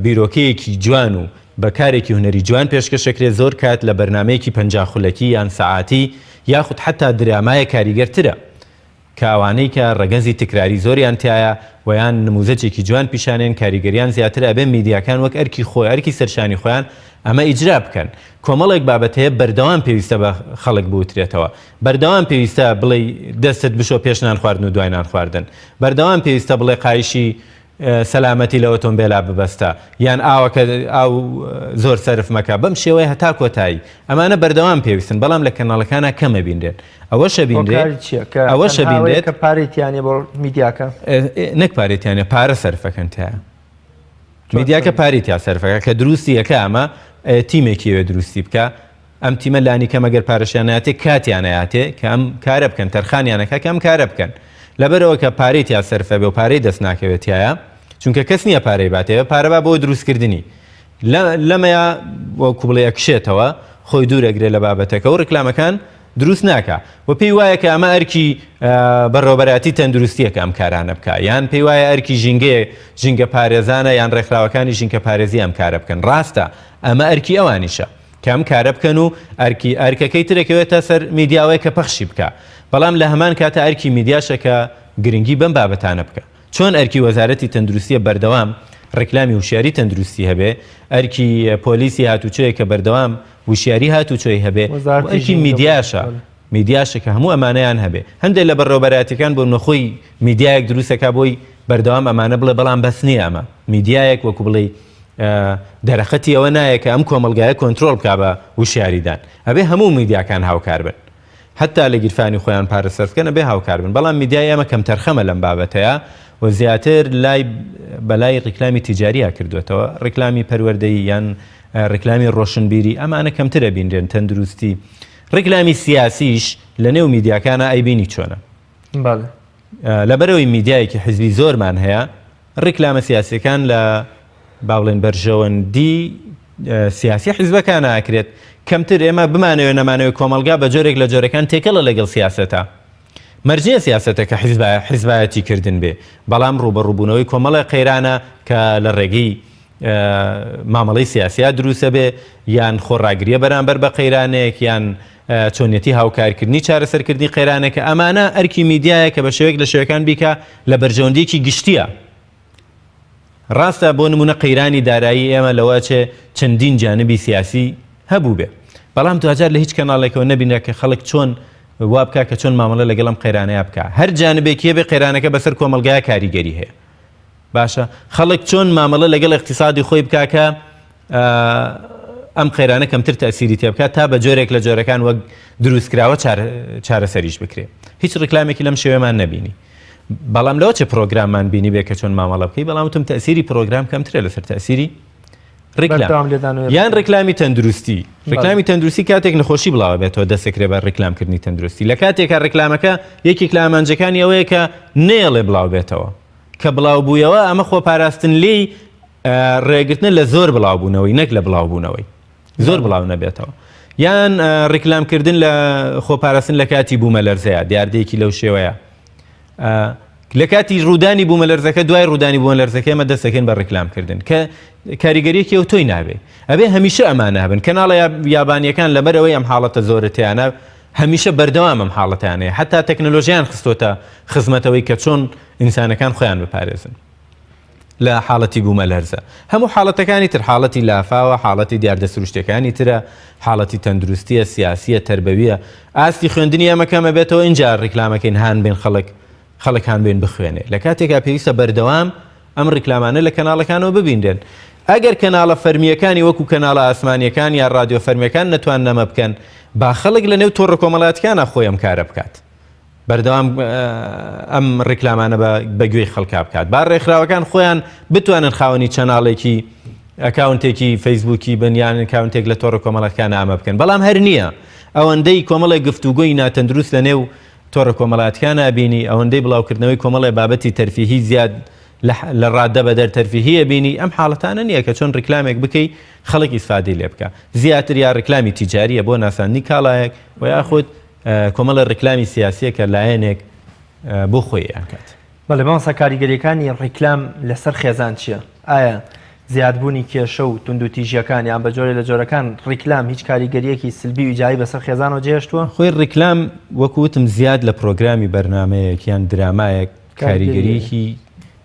بیرۆکەیەکی جوان و بە کارێکی هونەری جوان پێشکەشەکرێت زۆر کات لە بەرنمەیەکی پەنجاخولەکی یان سەعاتی یاخود حتا درامایە کاریگەرترە کاوانەی کە ڕەگەزی تکراری زۆریان تایە ویان نموزەجێکی جوان پیشانێن کاریگەریان زیاتر ئەبێ میدیاکان وەک ئەرکی خۆی ئەرکی سەرشانی خۆیان ئەمە ئیجرا بکەن کۆمەڵێک بابەت هەیە بەردەوام پێویستە بە خەڵک بوترێتەوە بەردەوام پێویستە بڵێ دەستت بشۆ پێشنان خواردن و دوایان خواردن بەردەوام پێویستە بڵێ قایشی سەلامەتی لە ئۆتۆمبیلا ببەستە یان ئاوەکە ئاو زۆر سەرف مەکە بەم شێوەیە هەتا کۆتایی ئەمانە بەردەوام پێویستن بەڵام لە کەناڵەکانە کەمە بینرێت ئەوەشە بینرێت کە پارێتیانێ بۆ میدیاکە نەک پارێتیانە پارە سەرفەکەن تایە میدیاکە پارێتیا سەرفەکە کە دروستیەکە ئەمە تیمێکیوێ دروستی بکە ئەم تیمە لانی کە مەگەر پارەشیانەتێ کاتیانەیاتێ کە ئەم کارە بکەن تەرخانیانەکە کە ئەم کارە بکەن لەبەرەوە کە پارێت یا سەرفە بێ و پارەی دەست ناکەوێتایە چونکە کەس نییە پارەی باتەوە پارەبا بۆ دروستکردنی لەمەیە وەکو بڵێ ئەکشێتەوە خۆی دوورەگرێت لە بابەتەکە و ڕیکلامەکان دروست ناکە و پێی وایە کە ئەمە ئەرکی بەڕۆبەراتی تەندروستیەکە ئەم کارانە بکە یان پێی وایە ئەرکی ژینگە پارێزانە یان ڕێکخراوەکانی ژینگە پارێزی ئەم کارە بکەن ڕاستە ئەمە ئەرکی ئەوانیشە کە ئەم کارە بکەن و ئەرکەکەی ترەکەوێتە سەر میدیاوەیە کە پەخشی بکە بەڵام لە هەمان کاتە ئەرکی میدیاشەکە گرنگی بەم بابەتانە بکە چۆن ئەرکی وەزارەتی تەندروستیە بەردەوام ڕێکلامی وشیاری تەندروستی هەبێ ئەرکی پۆلیسی هاتوچۆیە کە بەردەوام وشیاری هاتوچۆی هەبێ ئەرکی میدیاشە کە هەموو ئەمانەیان هەبێ هەندێک لە بەڕێوەبەراتەکان بۆ نەخۆی میدیایەک دروستەکە بۆی بەردەوام ئەمانە بڵێ بەڵام بەس نییە ئەمە میدیایەک وەکو بڵێ دەرەخەتی ئەوە نایە کە ئەم کۆمەلگایە کۆنتترۆل بکا بە وشیاریدان ئەبێ هەموو میدیاکان هاوکار بن حتا لە گیرفانی خۆیان پارەسەرکەنە بێ هاوکار بن بەڵام میدیای ئەمە کەم تەرخەمە لەم بابەتەیە و زیاتر بەلای ڕیکلامی تیجاریە کردوێتەوە ڕیکلامی پەروەردەیی یان ڕیکلامی ڕۆشنبیری ئەمانە کەمترە بینرێن تەندروستی ڕیکلامی سیاسیش لە نێو میدیاکانە ئەیبینی چۆنە لەبەرەوەی میدیایەکی حزبی زۆرمان هەیە ڕیکلامە سیاسیەکان لە باڵێن بەرژەوەندی سیاسی حیزبەکان ئاکرێت کەمتر ئێمە بمانەوێت نەمانەوەی کۆمەلگا بە جۆرێک لە جۆرەکان تێکەڵە لەگەڵ سیاسەتە مەرجە سیاسەتە کە حیزبایەتی کردن بێ بەڵام ڕوبەڕووبوونەوەی کۆمەڵە قەیرانە کە لە ڕێگەی مامەڵەی سیاسیا دروسە بێ یان خۆڕاگریە بەرامبەر بە قەیرانێک یان چۆنیەتی هاوکارکردنی چارەسەرکردنی قەیرانێکە ئەمانە ئەرکی میدیایە کە بە شێوەیەک لە شێوەکان بیکە لە بەرژەوەندیەکی گشتیە ڕاستە بۆ نمونە قەیرانی دارایی ئێمە لەوە چێ چەندین جانبی سیاسی هەبوو بێ بەڵام دوجار لە هیچ کەناڵێکەوە نەبینە کە خەڵک چۆن وا بکە کە چۆن مامەڵە لەگەڵم قەیرانەیە بکە هەر جانبێکیە بێ قەیرانەکە بەسەر کۆمەلگایە کاریگەری هەیە باشە خەڵک چۆن مامەڵە لەگەڵ اقتصادی خۆی بکە کە ئەم قەیرانە کەمتر تەسیری تێ بکات تا بە جۆرێک لە جۆرەکان وەک دروستکراوە چارەسەریش بکرێ هیچ ڕیکلامێکی لەم شێوەمان نەبینی بەڵام لەوە چه پرۆگراممان بینی بێ کە چۆن مامەڵە بکەی بەڵام وتم تەسیری پرۆگرام کەمترە لەسەر تەسیری یان ڕیکلامی تەندروستی ڕیکلامی تەندروستی کاتێک نەخۆشی بڵاوە بێتەوە دەسەکرێ بە ڕیکلامکردنی تەندروستی لە کاتێکە ڕیکلامەکە یەکێک لە ئامانجەکانی ئەوەیە کە نێڵێ بڵاو بێتەوە کە بڵاو بوویەوە ئەمە خۆپاراستن لێی ڕێگرتنە لە زۆر بڵاوبوونەوەی نەک لە بڵاوبوونەوەی زۆر بڵاو نەبێتەوە یان ڕیکلامکردن لە خۆپاراستن لە کاتی بوومەلەرزەیە دیاردەیەکی لەو شێوەیە لە کاتی ڕوودانی بوومەلەرزەکە دوای ڕوودانی بوومەلەرزەکە ئەمە دەستەکەن بە ڕیکلامکردن کە کاریگەریەکی ئەو تۆی نابێ ئەبێ هەمیشە ئەمانە هەبن کەناڵە یابانیەکان لەبەرەوەی ئەم حاڵەتە زۆرتیانە هەمیشە بەردەوام ئەم حاڵەتیانەیە حتا تەکنۆلۆژیان خستۆتە خزمەتەوەی کە چۆن ئینسانەکان خۆیان بپارێزن لە حاڵەتی بوومەلەرزە هەموو حاڵەتەکانی تر حاڵەتی لافاوە حاڵەتی دیاردە سروشتەکانی ترە حاڵەتی تەندروستیە سیاسیە تربەویە ئاستی خوێندنی ئەمەکەمە بێتەوە اینجا ڕیکلامەکەین هان بین خەڵکان بین بخوێنێ لە کاتێکا پێویستە بەردەوام ئەم ڕیکلامانە لە کەناڵەکانەوە ببیندێن ئەگەر کەناڵە فەرمیەکانی وەکو کەناڵە ئاسمانیەکان یا ڕادیۆ فەرمیەکان نەتوان نەمە بکەن با خەڵک لە نێو تۆڕە کۆمەڵاتیانە خۆی ئەم کارە بکات بەردەوام ئەم ڕیکلامانە بەگوێی خەڵکا بکات با ڕێکخراوەکان خۆیان بتوانن خاوەنی چەناڵێکی ئەکاونتێکی فەیسبووکی بنیان ئەکاونتێک لە تۆڕە کۆمەڵاتیانە ئامە بکەن بەڵام هەر نییە ئەوەندەی کۆمەڵێک گفتوگۆی ناتەندروست لە نێو تۆڕە کۆمەڵاتیانە بینی ئەوەندەی بڵاوکردنەوەی کۆمەڵی بابەتی تەرفیهی زیاد لە ڕاددە بە دەرتەرفیهیە بینی ئەم حاڵەتانە نییە کە چۆن ڕیکلامێک بکەی خەڵک ئیسفادەی لێ بکە زیاتر یا ڕیکلامی تیجاریە بۆ ناساندنی کاڵایەک و یاخود کۆمەڵە ڕیکلامی سیاسیە کە لایەنێک بۆ خۆی ئەکات بەڵێ مامۆستا کاریگەریەکانی ڕیکلام لەسەر خێزان چییە؟ ئایا زیادبوونی کێشە و تونند و تیژیەکان یان بە جۆرە لە جۆرەکان ڕیکلام هیچ کاریگەریەکی سلبی و ئیجابی بەسەر خێزانەوە جێهێشتووە؟ خۆی ڕیکلام وەکوتم زیاد لە پرۆگرامی بەرنامەیەک یان درامایەک کاریگەریەکی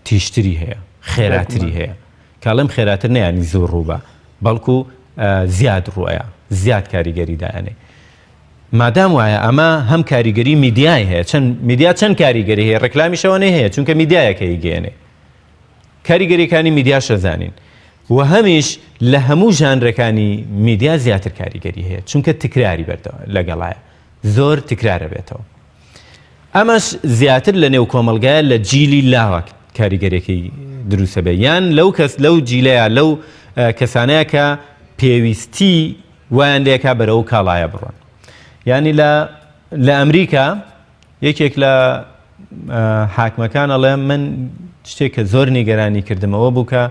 تیشتری هەیە خێراتری هەیە کاڵم خێراتر نەیانی زۆر ڕووبە بەڵکو زیاد ڕوایە زیاد کاریگەری دایانێ مادام وایە ئەمە هەم کاریگەری میدیای هەیە میدیا چەند کاریگەری هەیە ڕێکلامیشەوە هەیە چونکە میدیایەکە ئیگەێنێ کاریگەریەکانی میدیا شەزانین و هەمیش لە هەموو ژانرەکانی میدیا زیاتر کاریگەری هەیە چونکە تکراری بەردەوە لەگەڵایە زۆر تکرارە بێتەوە ئەمەش زیاتر لە نێو کۆمەلگایە لە جیلی لاوە کاریگەرێکی دروستە بێ یان لەو جیلەیە لەو کەسانەیە کە پێویستی وایان لێکا بەرەو کاڵایە بڕۆن یعنی لە ئەمریکا یەکێک لە حاکمەکان ئەڵێ من شتێک کە زۆر نیگەرانی کردمەوە بوو کە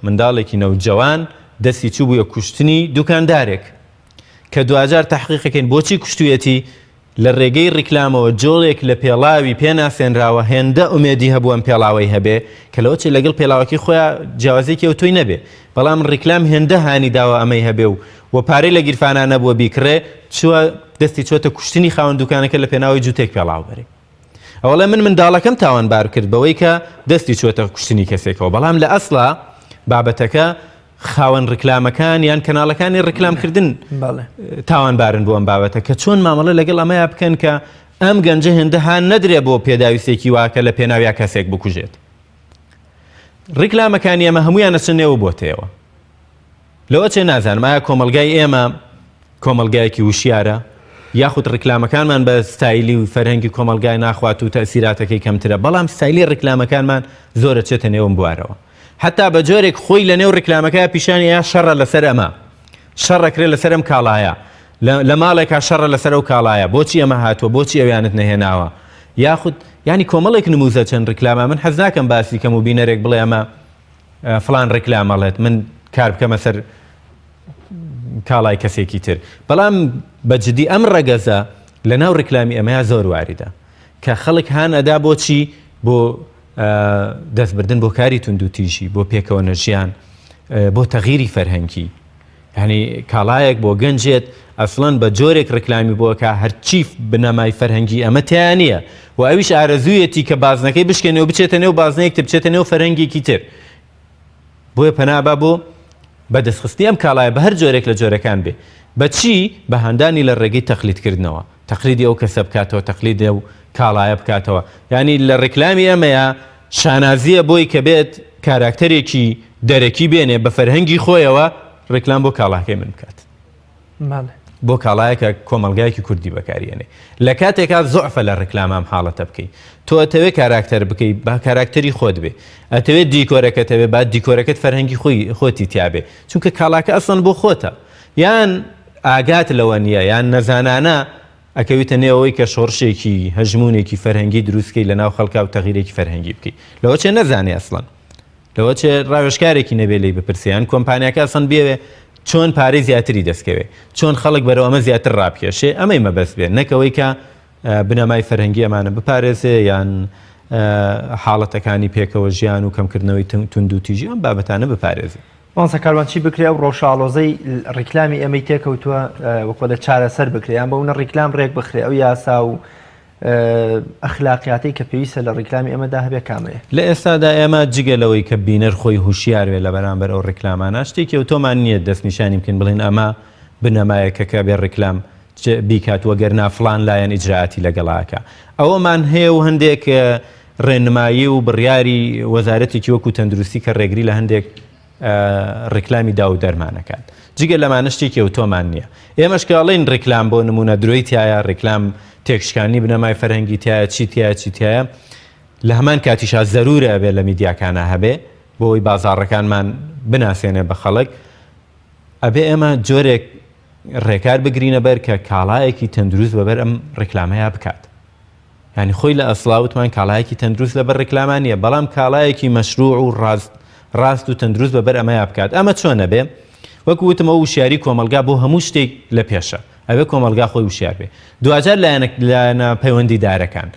منداڵێکی نەوجەوان دەستی چوو بووە کوشتنی دوکاندارێک کە دوجار تحقیقەکەین بۆچی کوشتویەتی لە ڕێگەی ڕیکلامەوە جۆڵێک لە پێڵاوی پێناسێنراوە هێندە ئومێدی هەبوو ئەم پێڵاوەی هەبێ کە لەوە لەگەڵ پێڵاوەکی خۆیان جیاوازێکی ئەو تۆی نەبێ بەڵام ڕیکلام هێندە هانی داوە ئەمەی هەبێ و پارەی لە گیرفانان نەبووە بیکڕێ چووە دەستی چۆتە کوشتنی خاوەن دوکانەکە لە پێناوی جوتێک پێڵاو بەرێ ئەوڵێ من منداڵەکەم تاوانبار کرد بەوەی کە دەستی چۆتە کوشتنی کەسێکەوە بەڵام لە ئەسڵا بابەتەکە خاوەن ڕیکلامەکان یان کەناڵەکانی ڕیکلامکردن تاوانبارن بۆ ئەم بابەتە کە چۆن مامەڵە لەگەڵ ئەمەیە بکەن کە ئەم گەنجە هێندە هان نەدرێ بۆ پێداویستێکی واکە لە پێناویا کەسێک بکوژێت. ڕیکلامەکانی ئێمە هەمویان نەچنێەوە بۆتەوە لەوە چێ نازانم ئایا کۆمەلگای ئێمە کۆمەلگایەکی وشیارە یاخود ڕیکلامەکانمان بە ستایلی و فەرهەنگی کۆمەلگای ناخوات و تەسیراتەکەی کەمترە بەڵام ستایلی ڕیکلامەکانمان زۆرە چێتە نێوم بوارەوە حتا بە جۆرێک خۆی لە نێو ڕیکلامەکە پیشانی یا شەڕە لەسەر ئەمە شەڕەکرێت لەسەر ئەم کاڵایە لە ماڵێکا شەڕە لەسەر ئەو کاڵایە بۆچی ئەمە هاتووە بۆچی ئەویانت نەهێناوە یاخود ینی کۆمەڵێک نموزە چەند ڕیکلامە من حەز ناکەم باسی کەم و بینەرێک بڵێ ئەمە فلان ڕیکلامەڵێت من کار بکەمە سەر کاڵای کەسێکی تر بەڵام بەجددی ئەم ڕەگەزە لە ناو ڕیکلامی ئەمەیە زۆر واریدە کە خەڵک هان ئەدا بۆچی بۆ دەستبردن بۆ کاری تونند و تیژی بۆ پێکەوە ژیان بۆ تەغیری فەرهەنگی یعنی کاڵایەک بۆ گەنجێت ئەسڵەن بە جۆرێک ڕیکلامی بۆکە هەرچی بنەمای فەرهەنگی ئەمە تیان نییە و ئەویش ئارەزوویەتی کە بازنەکەی بشکێنەوە بچێتە نێو بازنەیەک تر بچێتە نێو فەرهەنگێکی تر بۆیە پەنابە بۆ بەدەستخستی ئەم کاڵایە بە هەر جۆرێک لە جۆرەکان بێ بەچی بە هەندانی لە ڕێگەی تەقلیدکردنەوە تەقلیدی ئەو کەسە بکاتەوە تەقلیدی ئەو کاڵایە بکاتەوە ینی لە ڕیکلامی ئەمەیە شانازیە بۆی کە بێت کاراکتەرێکی دەرەکی بێنێ بە فەرهەنگی خۆیەوە ڕیکلام بۆ کاڵاکەی من بکات بۆ کاڵایەکە کۆمەلگایەکی کوردی بەکارێنێ لە کاتێکا زۆعفە لە ڕیکلامام حاڵەتە بکەیت تۆ ئەتەوێت کاراکتەر بکەیت با کاراکتەری خۆت بێ ئەتەوێت دیکۆرەکەتەوێ با دیکۆرەکەت فەرهەنگی خۆتی تیابێ چونکە کاڵاکە ئەسڵەن بۆ خۆتە یان ئاگات لەوە نییە یان نەزانانە ئەکەویتە نێەوەی کە شۆڕشێکی هەژمونێکی فەرهەنگی دروستکەی لە ناو خەڵکا و تەغیرێکی فەرهەنگی بکەیت لەوە چێ نەزانێ ئەسڵەن لەوە چێ ڕاوێژکارێکی نەبێ لی بپرسیان کۆمپانیاکە ئەسڵەن بێوێ چۆن پارەی زیاتری دەستکەوێ چۆن خەڵک بەرەوە ئەمە زیاتر ڕابکێشێ ئەمەی مەبەست بێ نەکەوەی کە بنەمای فەرهەنگی ئەمانە بپارێزێ یان حاڵەتەکانی پێکەوە ژیان و کەمکردنەوەی تونند و تیژی ئەم بابەتانە بپارێزێ مانسە کاروانچی بکرێ و ڕۆژاڵۆزەی ڕیکلامی ئەمەی تێکەوتووە وەکوە لە چارەسەر بکرێیان بە منە ڕیکلام ڕێک بخرێ ئەو یاسا و ئەخلاقیاتی کە پێویستە لە ڕیکلامی ئەمەدا هەبێ کامەیە لە ئێستادا ئێمە جگەلەوەی کە بینەر خۆی هوشیاروێ لە بەرامبەر ئەو ڕیکلامانە شتێکی ئەوتۆمان نییە دەستنیشانی بکەین بڵین ئەمە بنەمایەکە کە بێ ڕیکلام بیکات وەگەرنا فڵان لایەن ئیجراعاتی لەگەڵاکە ئەوەمان هەیە و هەندێک ڕێنمایی و بڕیاری وەزارەتێکی وەکو تەندروستی کە ڕێگری لە هەندێک ڕیکلامی دا و دەرمانەکان جگە لەمانە شتێکی ئەوتۆمان نییە ئێمەش کاڵین ڕیکلام بۆ نمونە درۆی تایە ڕیکلام تێکشکانی بنەمای فەرهەنگی تایە چیتایە لە هەمان کاتیشا زەرورە بێ لە میدیاکانە هەبێ بۆی بازاڕەکانمان بناسێنێ بە خەڵک ئەبێ ئێمە جۆرێک ڕێکار بگرینە بەر کە کاڵایەکی تەندروست بەبەر ئەم ڕیکلامەیە بکات ینی خۆی لە ئەسڵاوتمان کاڵایەکی تەندروست لەبەر ڕیکلامان نیە بەڵام کاڵایەکی مەشروع و ڕاست و تەندروست بەبەر ئەمەیە بکات ئەمە چۆنە بێ وەکو وتمە وشیاری کۆمەلگا بۆ هەموو شتێک لە پێشە ئەوێ کۆمەلگا خۆی وشیار بێ دوجار لایەنە پەیوەندیدارەکان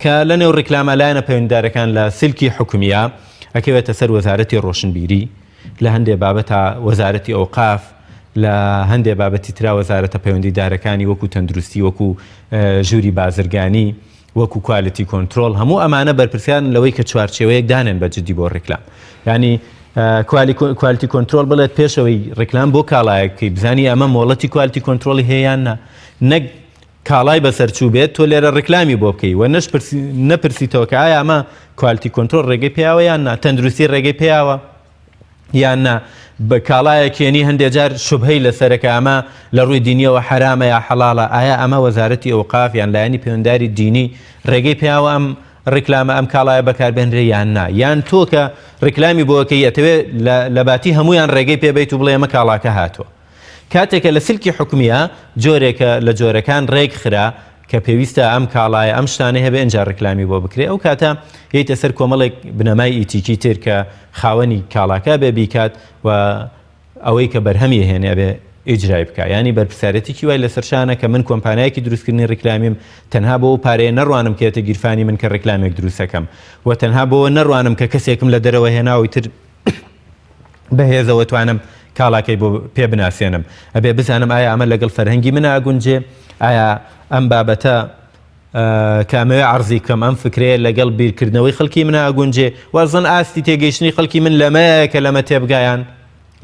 کە لە نێو ڕیکلامە لایەنە پەیوەندیدارەکان لە سلکی حکومیە ئەکەوێتە سەر وەزارەتی ڕۆشنبیری لە هەندێک بابەتە وەزارەتی ئەوقاف لە هەندێک بابەتی ترا وەزارەتە پەیوەندیدارەکانی وەکو تەندروستی وەکو ژووری بازرگانی وەکو کوالیتی کۆنتترۆل هەموو ئەمانە بەرپرسیان لەوەی کە چوارچێوەیەک دانێن بە جددی بۆ ڕیکلام ینی کوالیتی کۆنتترۆل بڵێت پێشەوەی ڕیکلام بۆ کاڵایەکەی بزانی ئەمە مۆڵەتی کوالیتی کۆنتترۆلی هەیەیاننا نەک کاڵای بەسەرچوو بێت تۆ لێرە ڕیکلامی بۆ بکەی و نەپرسیتەوە کە ئایا ئەمە کوالیتی کۆنتترۆل ڕێگەی پێیاوە یاننا تەندروستی ڕێگەی پێیاوە یاننا بە کاڵایەکێنی هەندێک جار شوبهەی لەسەرەکە ئەمە لە ڕووی دینیەوە حرامە یا حەڵاڵە ئایا ئەمە وەزارەتی ئەوقاف یان لایەنی پەیوەندداری دینی ڕێگەی پێیاوە ئەم ڕیکلامە ئەم کاڵایە بەکاربێنرێ یان نا یان تۆ کە ڕیکلامی بۆکەی ئەتەوێت لە باتی هەمویان ڕێگەی پێبیت و بڵێ ئەمە کاڵاکە هاتووە کاتێکە لە سلکی حکومیە جۆرێکە لە جۆرەکان ڕێک خرا کە پێویستە ئەم کاڵایە ئەم شتانە هەبێ ئەنجا ڕیکلامی بۆ بکرێ ئەو کاتە هێیتە سەر کۆمەڵێک بنەمای ئیتیکی تر کە خاوەنی کاڵاکە بێ بیکات و ئەوەی کە بەرهەمی هێنێ بێ ئیجرای بکە ینی بەرپرسیارەتێکی وای لەسەرشانە کە من کۆمپانیایەکی دروستکردنی ڕیکلامیم تەنها بۆ پارەیە نەڕوانم کێتە گیرفانی من کە ڕیکلامێک دروستەکەم و تەنها بۆ نەڕوانم کە کەسێکم لە دەرەوە هێناوی تر بەهێزەوە توانم کاڵاکەی بۆ پێ بناسێنم ئەبێ بزانم ئایا ئەمە لەگەڵ فەرهەنگی من ئاگونجێ ئایا ئەم بابەتە کامەوێ عەرزی کەم ئەم فکرەیە لەگەڵ بیرکردنەوەی خەڵکی منە ئەگونجێ وەزن ئاستی تێگەیشتنی خەڵکی من لەمەیەکە لەمە تێبگایان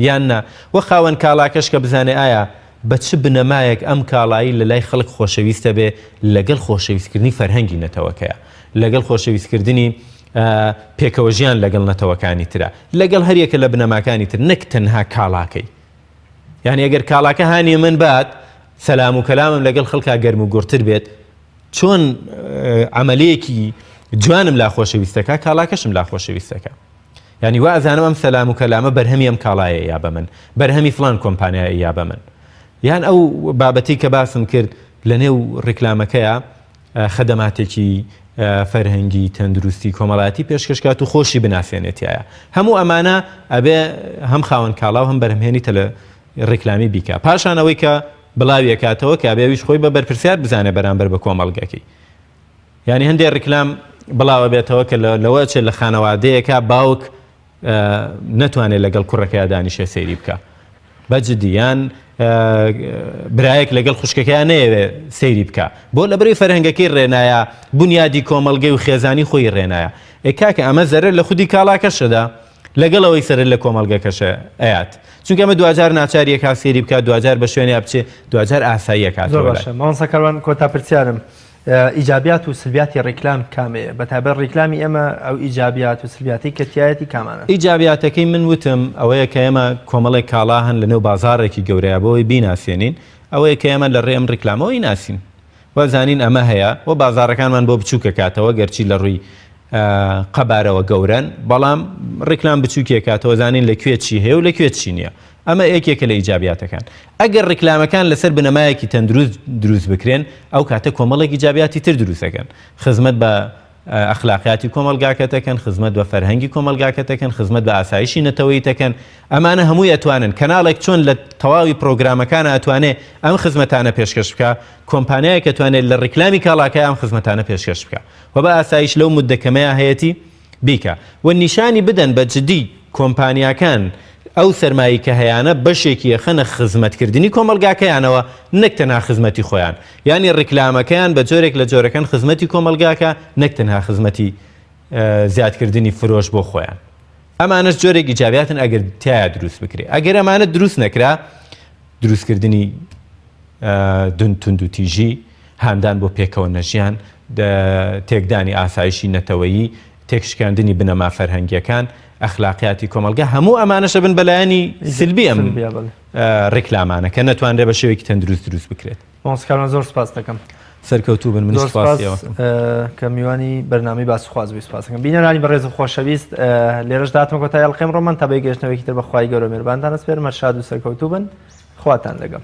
یان نا وە خاوەن کاڵاکەش کە بزانێ ئایا بە چ بنەمایەک ئەم کاڵایی لە لای خەڵک خۆشەویستە بێ لەگەڵ خۆشەویستکردنی فەرهەنگی نەتەوەکەیە لەگەڵ خۆشەویستکردنی پێکەوە ژیان لەگەڵ نەتەوەکانی ترە لەگەڵ هەریەکە لە بنەماکانی تر نەک تەنها کاڵاکەی یعنی ئەگەر کاڵاکە هانی من بات سەلام و کەلامم لەگەڵ خەڵکا گەرم و گورتر بێت چۆن عملەیەکی جوانم لا خۆشەویستەکە کاڵاکەشم لا خۆشەویستەکە یعنی وا ئەزانم ئەم سەلام و کەلامە بەرهەمی ئەم کاڵایە یا بە من بەرهەمی فلان کۆمپانیایە یا بە من یان ئەو بابەتی کە باسم کرد لە نێو ڕیکلامەکەیە خەدەماتێکی فەرهەنگی تەندروستی کۆمەڵایەتی پێشکەشکات و خۆشی بناسیێنێتیایە هەموو ئەمانە ئەبێ هەم خاوەن کاڵاو هەم بەرهەمهێنیتە لە ڕیکلامی بیکە پاشانەوەی کە بڵاویەکاتەوە کە ئەبێویش خۆی بە بەرپرسیار بزانێ بەرامبەر بە کۆمەڵگەکەی یعنی هەندێک ڕیکلام بڵاوە بێتەوە کە لەوە چێت لە خانەوادەیەکە باوک نەتوانێت لەگەڵ کوڕەکەی دانیشە سەیری بکە بەجددیان برایەک لەگەڵ خوشکەکەیان نەیەوێ سەیری بکە بۆ لە بەرەی فەرهەنگەکەی ڕێنایە بنیادی کۆمەڵگەی و خێزانی خۆی ڕێنایە کاکە ئەمە زەرر لە خودی کاڵاکەشەدا لەگەڵەوەی سەرر لە کۆمەڵگەکەشە ئەیات چونکە ئەمە دوجار ناچاریەکە سێری بکات دوجار بە شوێنی بچێ دوجار ئاساییەکات ماوەسەکەوان کۆتا پرسیارم ئیجابیات و سلبیاتی ڕیکلام کامەیە بەتابەت ڕیکلامی ئێمە ئەو ئیجابیات و سلبیاتی کەتیایەتی کامانە ئیجابیاتەکەی من وتم ئەوەیە کە ئێمە کۆمەڵی کاڵا هەن لە نێو بازارێکی گەورەیە بۆی بیناسیێنین ئەوەیە کە ئێمە لە ڕێم ڕیکلامەوەی ناسین وەزانین ئەمە هەیە و بازارەکانمان بۆ بچووکە کاتەوە گەرچی لە ڕووی قەبارەوە گەورن بەڵام ڕیکلام بچووکێ کاتەوە زانین لەکوێ چی هەیە و لەکوێ چی نییە ئەمە یەکێکە لە ئیجابیاتەکان ئەگەر ڕیکلامەکان لەسەر بنەمایەکی تەندروست دروست بکرێن ئەو کاتە کۆمەڵێکی ئیجابیاتی تر دروستەکەن خزمەت بە ئەخلاقیاتی کۆمەلگاکەتەکەن خزمەت بە فەرهەنگی کۆمەلگاکەتەکەن خزمەت بە ئاسایشی نەتەوەییتەکەن ئەمانە هەمووی ئەتوانن کەناڵێک چۆن لە تەواوی پرۆگرامەکانە ئەتوانێت ئەم خزمەتانە پێشکەش بکە کۆمپانیایە کە توانێت لە ڕیکلامی کاڵاکە ئەم خزمەتانە پێشکەش بکە و بە ئاسایش لەو مودەکەمەیە هەیەی بیکە و نیشانی بدەن بە جدی کۆمپانیاکان ئەو سەرمایی کە هەیەە بەشێکی خەنە خزمەتکردنی کۆمەلگاکەیانەوە نەک تەنها خزمەتی خۆیان ینی ڕیکلامەکەیان بە جۆرێک لە جۆرەکان خزمەتی کۆمەلگاکە نەک تەنها خزمەتی زیادکردنی فرۆش بۆ خۆیان ئەمانەش جۆرێک ئیجابیاتن ئەگەر تایە دروست بکرێت ئەگەر ئەمانە دروست نەکرا دروستکردنی تونند و تیژی هاندان بۆ پێکەوە نەژیان تێکدانی ئاسایشی نەتەوەیی تێکشکاندنی بنەما فەرهەنگیەکان ئەخلاقیاتی کۆمەلگا هەموو ئەمانەشە بن بەلایانی سلبی ئەم ڕیکلامانە کە نەتوانرێت بە شێوەیەکی تەندروست دروست بکرێت مۆسکاران زۆر سپاس دەکەم سەرکەوتوو بن من سپاس کە میوانی بەرنامەی باسخوازبووی سپاس دەکەم بینەرانی بەڕێز و خۆشەویست لێرەش داتمە کۆتای ئەڵقەی ڕۆمان تا بەی گەشتنەوەیکی تر بەخوای گەورە میێربانتان ئەسپێرم شاد و سەرکەوتوو بن خواتان لەگەڵ